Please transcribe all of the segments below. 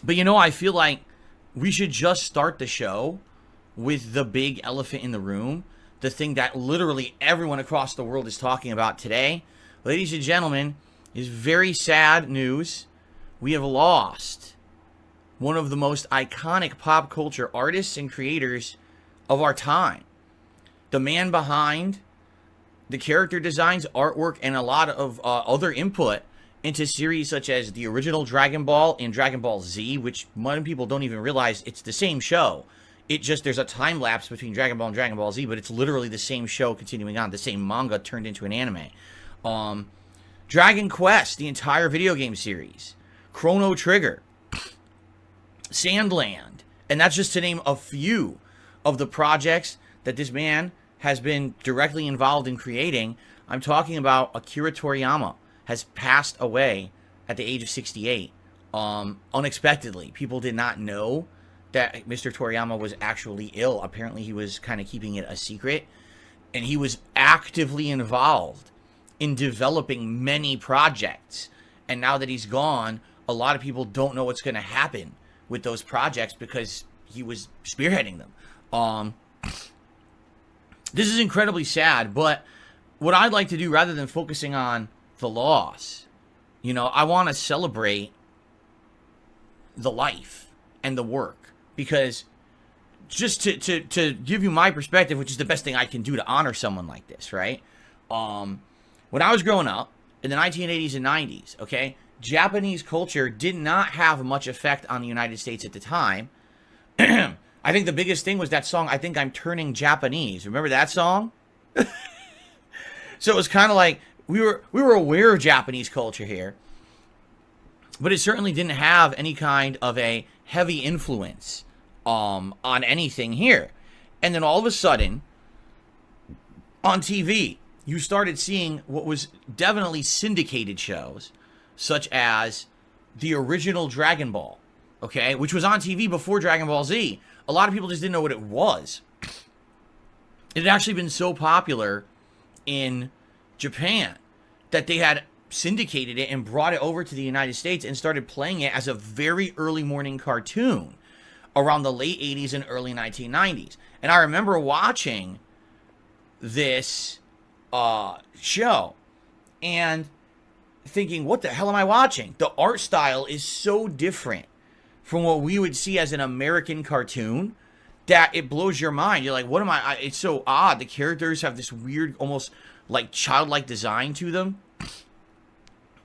But I feel like we should just start the show with the big elephant in the room, the thing that literally everyone across the world is talking about today. Ladies and gentlemen, is very sad news. We have lost one of the most iconic pop culture artists and creators of our time. The man behind the character designs, artwork, and a lot of other input into series such as the original Dragon Ball and Dragon Ball Z, which many people don't even realize it's the same show. It just, there's a time lapse between Dragon Ball and Dragon Ball Z, but it's literally the same show continuing on, the same manga turned into an anime. Dragon Quest, the entire video game series. Chrono Trigger. Sandland. And that's just to name a few of the projects that this man has been directly involved in creating. I'm talking about Akira Toriyama has passed away at the age of 68. Unexpectedly. People did not know that Mr. Toriyama was actually ill. Apparently he was kind of keeping it a secret. And he was actively involved in developing many projects. And now that he's gone, a lot of people don't know what's going to happen with those projects because he was spearheading them. This is incredibly sad, but what I'd like to do, rather than focusing on the loss, I want to celebrate the life and the work, because just to give you my perspective, which is the best thing I can do to honor someone like this, right? When I was growing up in the 1980s and 90s, okay, Japanese culture did not have much effect on the United States at the time. I think the biggest thing was that song, I Think I'm Turning Japanese. Remember that song? So it was kind of like we were aware of Japanese culture here, but it certainly didn't have any kind of a heavy influence on anything here. And then all of a sudden, on TV, you started seeing what was definitely syndicated shows, such as the original Dragon Ball, okay, which was on TV before Dragon Ball Z. A lot of people just didn't know what it was. It had actually been so popular in Japan that they had syndicated it and brought it over to the United States and started playing it as a very early morning cartoon around the late 80s and early 1990s. And I remember watching this show and thinking, what the hell am I watching? The art style is so different from what we would see as an American cartoon that it blows your mind. You're like, what am I? It's so odd. The characters have this weird, almost like childlike design to them.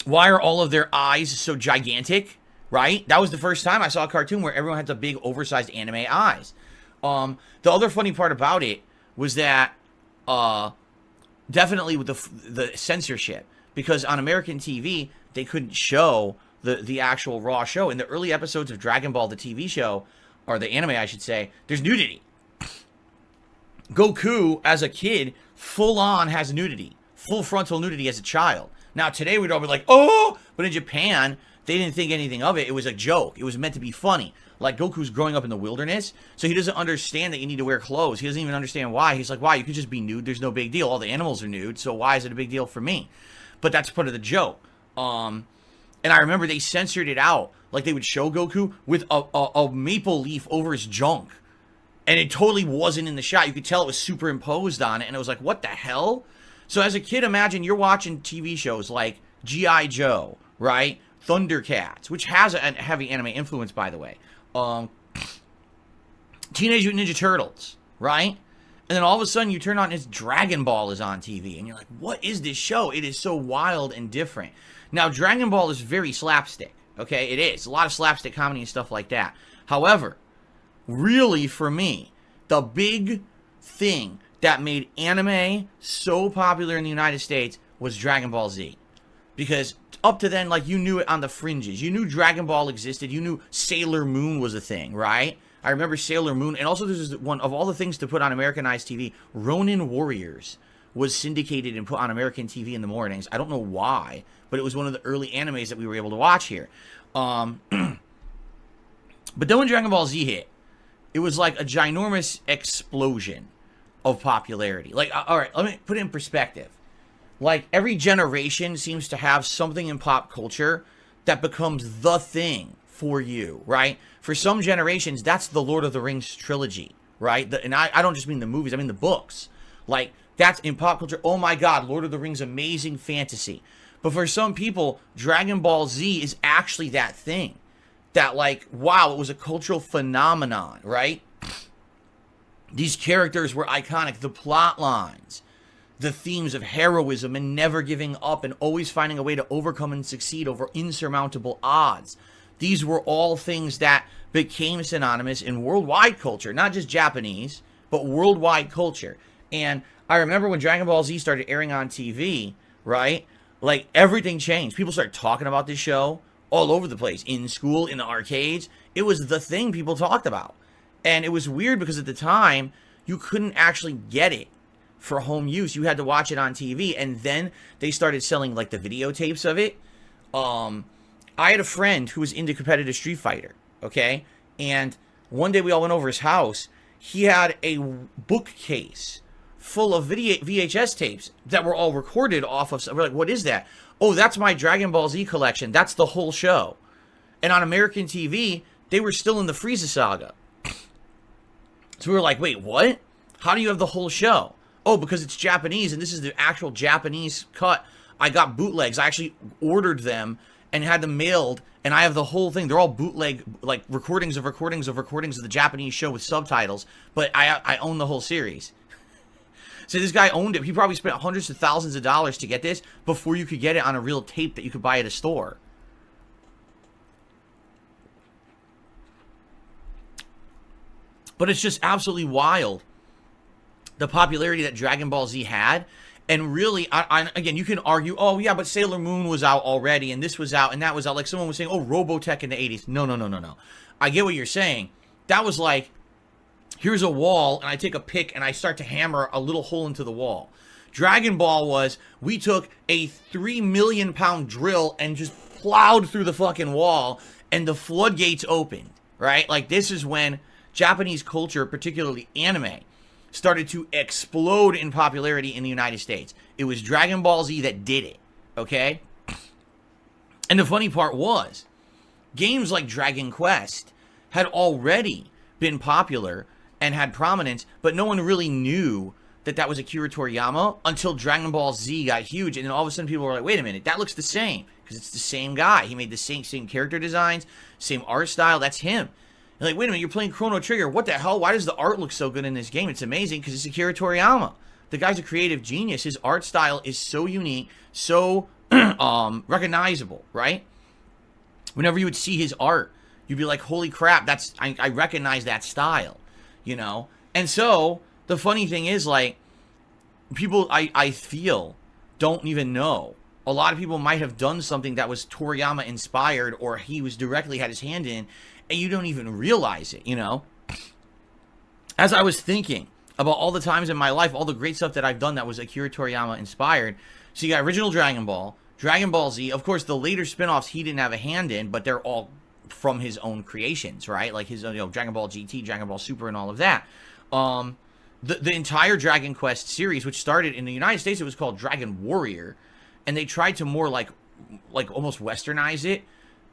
Why are all of their eyes so gigantic? Right? That was the first time I saw a cartoon where everyone had the big oversized anime eyes. The other funny part about it was that definitely with the censorship, because on American TV they couldn't show the actual raw show. In the early episodes of Dragon Ball, the TV show, or the anime I should say, there's nudity. Goku as a kid full on has nudity, full frontal nudity as a child. Now today we'd all be like, oh, but in Japan they didn't think anything of it. It was a joke. It was meant to be funny. Like, Goku's growing up in the wilderness, so he doesn't understand that you need to wear clothes. He doesn't even understand why. He's like, why? You could just be nude. There's no big deal. All the animals are nude, so why is it a big deal for me? But that's part of the joke. And I remember they censored it out. Like, they would show Goku with a maple leaf over his junk. And it totally wasn't in the shot. You could tell it was superimposed on it, and it was like, what the hell? So as a kid, imagine you're watching TV shows like G.I. Joe, right? Thundercats, which has a heavy anime influence, by the way. Teenage Mutant Ninja Turtles, right? And then all of a sudden you turn on, it's Dragon Ball is on TV, and you're like, what is this show? It is so wild and different. Now, Dragon Ball is very slapstick, okay? It is. A lot of slapstick comedy and stuff like that. However, really for me, the big thing that made anime so popular in the United States was Dragon Ball Z. Because up to then, like, you knew it on the fringes. You knew Dragon Ball existed. You knew Sailor Moon was a thing, right? I remember Sailor Moon. And also, this is one of all the things to put on Americanized TV. Ronin Warriors was syndicated and put on American TV in the mornings. I don't know why, but it was one of the early animes that we were able to watch here. But then when Dragon Ball Z hit, it was like a ginormous explosion of popularity. Like, all right, let me put it in perspective. Like, every generation seems to have something in pop culture that becomes the thing for you, right? For some generations, that's the Lord of the Rings trilogy, right? And I don't just mean the movies, I mean the books. Like, that's in pop culture. Oh my God, Lord of the Rings, amazing fantasy. But for some people, Dragon Ball Z is actually that thing. That, like, wow, it was a cultural phenomenon, right? These characters were iconic. The plot lines, the themes of heroism and never giving up and always finding a way to overcome and succeed over insurmountable odds. These were all things that became synonymous in worldwide culture, not just Japanese, but worldwide culture. And I remember when Dragon Ball Z started airing on TV, right? Like, everything changed. People started talking about this show all over the place. In school, in the arcades. It was the thing people talked about. And it was weird because at the time, you couldn't actually get it for home use. You had to watch it on TV. And then they started selling, like, the videotapes of it. I had a friend who was into competitive Street Fighter, okay? And one day we all went over his house. He had a bookcase full of VHS tapes that were all recorded off of... We're like, what is that? Oh, that's my Dragon Ball Z collection. That's the whole show. And on American TV, they were still in the Frieza saga. So we were like, wait, what? How do you have the whole show? Oh, because it's Japanese, and this is the actual Japanese cut. I got bootlegs. I actually ordered them and had them mailed, and I have the whole thing. They're all bootleg, like, recordings of the Japanese show with subtitles, but I own the whole series. So this guy owned it. He probably spent hundreds of thousands of dollars to get this before you could get it on a real tape that you could buy at a store. But it's just absolutely wild, the popularity that Dragon Ball Z had. And really, again, you can argue, oh, yeah, but Sailor Moon was out already, and this was out, and that was out. Like someone was saying, oh, Robotech in the 80s. No. I get what you're saying. That was like, here's a wall, and I take a pick, and I start to hammer a little hole into the wall. Dragon Ball was, we took a 3 million pound drill and just plowed through the fucking wall, and the floodgates opened, right? Like, this is when Japanese culture, particularly anime, started to explode in popularity in the United States. It was Dragon Ball Z that did it, okay? And the funny part was, games like Dragon Quest had already been popular and had prominence, but no one really knew that that was Akira Toriyama until Dragon Ball Z got huge, and then all of a sudden people were like, wait a minute, that looks the same, because it's the same guy. He made the same character designs, same art style, that's him. Like, wait a minute, you're playing Chrono Trigger. What the hell? Why does the art look so good in this game? It's amazing because it's Akira Toriyama. The guy's a creative genius. His art style is so unique, so recognizable, right? Whenever you would see his art, you'd be like, holy crap, I recognize that style, you know? And so, the funny thing is, like, people, I feel, don't even know. A lot of people might have done something that was Toriyama inspired or he was directly had his hand in, and you don't even realize it, you know? As I was thinking about all the times in my life, all the great stuff that I've done that was Akira Toriyama inspired. So you got original Dragon Ball Z, of course, the later spin-offs he didn't have a hand in, but they're all from his own creations, right? Like his, Dragon Ball GT, Dragon Ball Super, and all of that. The entire Dragon Quest series, which started in the United States, it was called Dragon Warrior, and they tried to more like almost westernize it.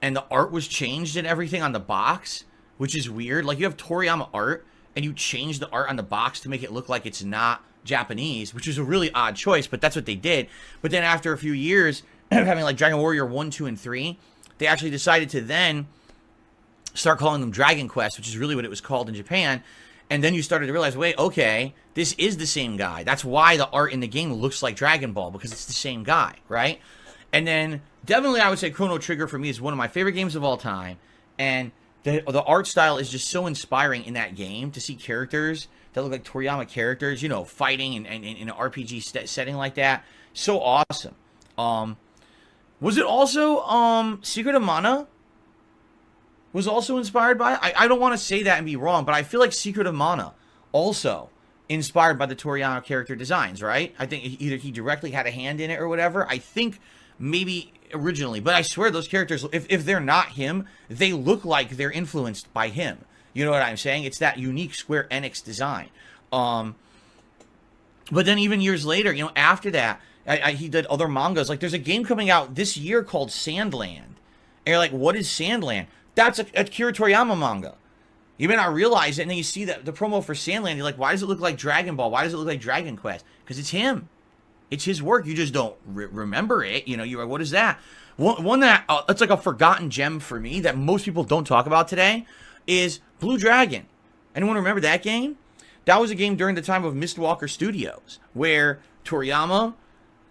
And the art was changed and everything on the box, which is weird. Like, you have Toriyama art, and you change the art on the box to make it look like it's not Japanese, which is a really odd choice, but that's what they did. But then after a few years of having, like, Dragon Warrior 1, 2, and 3, they actually decided to then start calling them Dragon Quest, which is really what it was called in Japan. And then you started to realize, wait, okay, this is the same guy. That's why the art in the game looks like Dragon Ball, because it's the same guy, right? And then, definitely, I would say Chrono Trigger for me is one of my favorite games of all time. And the art style is just so inspiring in that game to see characters that look like Toriyama characters, you know, fighting in an RPG setting like that. So awesome. Was it also Secret of Mana? Was also inspired by? I don't want to say that and be wrong, but I feel like Secret of Mana also inspired by the Toriyama character designs, right? I think either he directly had a hand in it or whatever. I think maybe originally, but I swear those characters, if they're not him, they look like they're influenced by him. You know what I'm saying? It's that unique Square Enix design. But then even years later, you know, after that, he did other mangas. Like, there's a game coming out this year called Sandland. And you're like, what is Sandland? That's a Akira Toriyama manga. You may not realize it, and then you see that the promo for Sandland, you're like, why does it look like Dragon Ball? Why does it look like Dragon Quest? Because it's him. It's his work. You just don't remember it. You know, you're like, what is that? One that, it's like a forgotten gem for me that most people don't talk about today is Blue Dragon. Anyone remember that game? That was a game during the time of Mistwalker Studios, where Toriyama,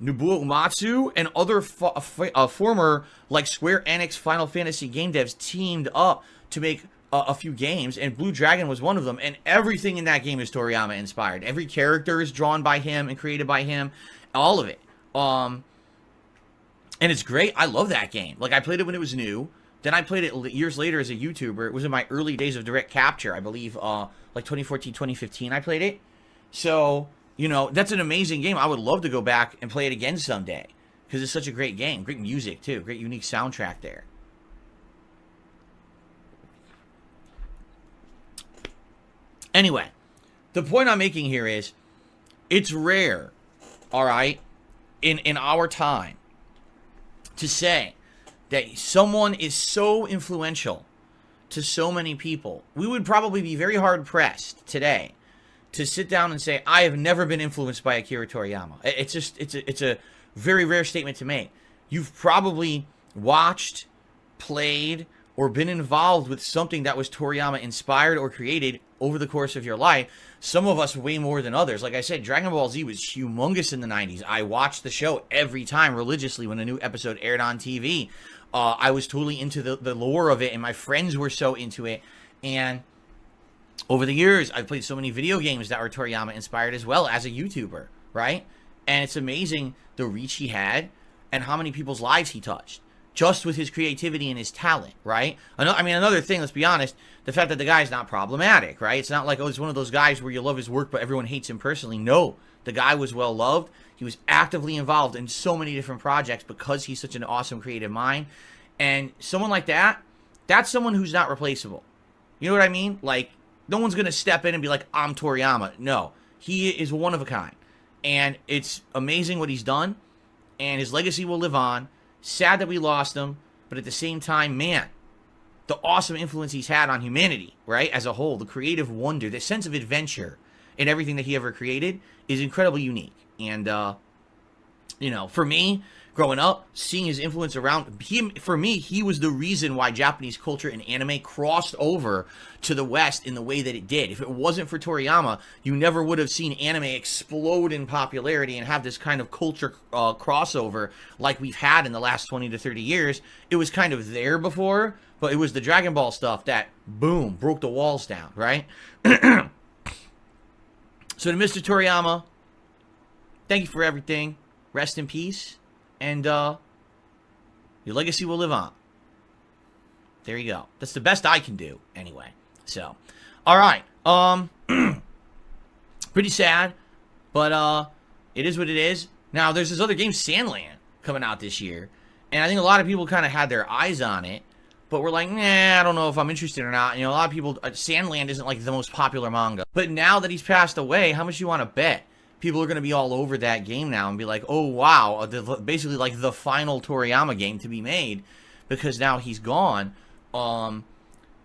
Nobuo Uematsu, and other former, like, Square Enix Final Fantasy game devs teamed up to make a few games, and Blue Dragon was one of them, and everything in that game is Toriyama inspired. Every character is drawn by him and created by him, all of it. And it's great. I love that game. Like, I played it when it was new, then I played it years later as a YouTuber. It was in my early days of direct capture, I believe, like 2014, 2015 I played it. So, you know, that's an amazing game. I would love to go back and play it again someday, because it's such a great game. Great music, too. Great, unique soundtrack there. Anyway, the point I'm making here is, it's rare, all right, in our time, to say that someone is so influential to so many people. We would probably be very hard-pressed today to sit down and say, I have never been influenced by Akira Toriyama. It's a very rare statement to make. You've probably watched, played, or been involved with something that was Toriyama inspired or created over the course of your life. Some of us way more than others. Like I said, Dragon Ball Z was humongous in the 90s. I watched the show every time religiously when a new episode aired on TV. I was totally into the lore of it, and my friends were so into it. And over the years, I've played so many video games that were Toriyama inspired as well as a YouTuber, right? And it's amazing the reach he had and how many people's lives he touched, just with his creativity and his talent, right? I mean, another thing, let's be honest, the fact that the guy's not problematic, right? It's not like, oh, it's one of those guys where you love his work, but everyone hates him personally. No, the guy was well loved. He was actively involved in so many different projects because he's such an awesome creative mind. And someone like that, that's someone who's not replaceable. You know what I mean? Like, no one's going to step in and be like, I'm Toriyama. No, he is one of a kind. And it's amazing what he's done, and his legacy will live on. Sad that we lost him, but at the same time, man, the awesome influence he's had on humanity, right, as a whole, the creative wonder, the sense of adventure in everything that he ever created is incredibly unique. And, you know, for me, growing up, seeing his influence around, for me, he was the reason why Japanese culture and anime crossed over to the West in the way that it did. If it wasn't for Toriyama, you never would have seen anime explode in popularity and have this kind of culture crossover like we've had in the last 20 to 30 years. It was kind of there before, but it was the Dragon Ball stuff that, boom, broke the walls down, right? So to Mr. Toriyama, thank you for everything. Rest in peace. And your legacy will live on. There you go. That's the best I can do, anyway. So, all right. Pretty sad, but it is what it is. Now, there's this other game, Sandland, coming out this year, and I think a lot of people kind of had their eyes on it, but we're like, nah, I don't know if I'm interested or not. You know, a lot of people, Sandland isn't like the most popular manga, but now that he's passed away, how much do you want to bet? People are going to be all over that game now and be like, oh, wow, basically like the final Toriyama game to be made because now he's gone. But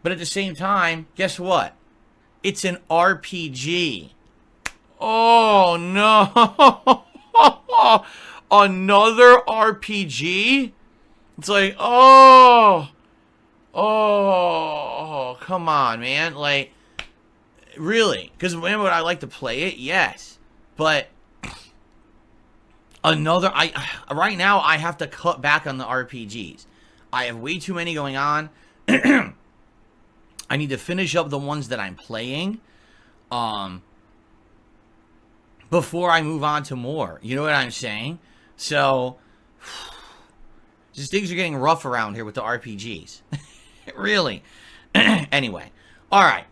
at the same time, guess what? It's an RPG. Oh, no. Another RPG? It's like, oh, come on, man. Like, really? Because when would I like to play it? Yes. But another, right now I have to cut back on the RPGs. I have way too many going on. I need to finish up the ones that I'm playing, before I move on to more. You know what I'm saying? So, just things are getting rough around here with the RPGs. Really. Anyway, all right.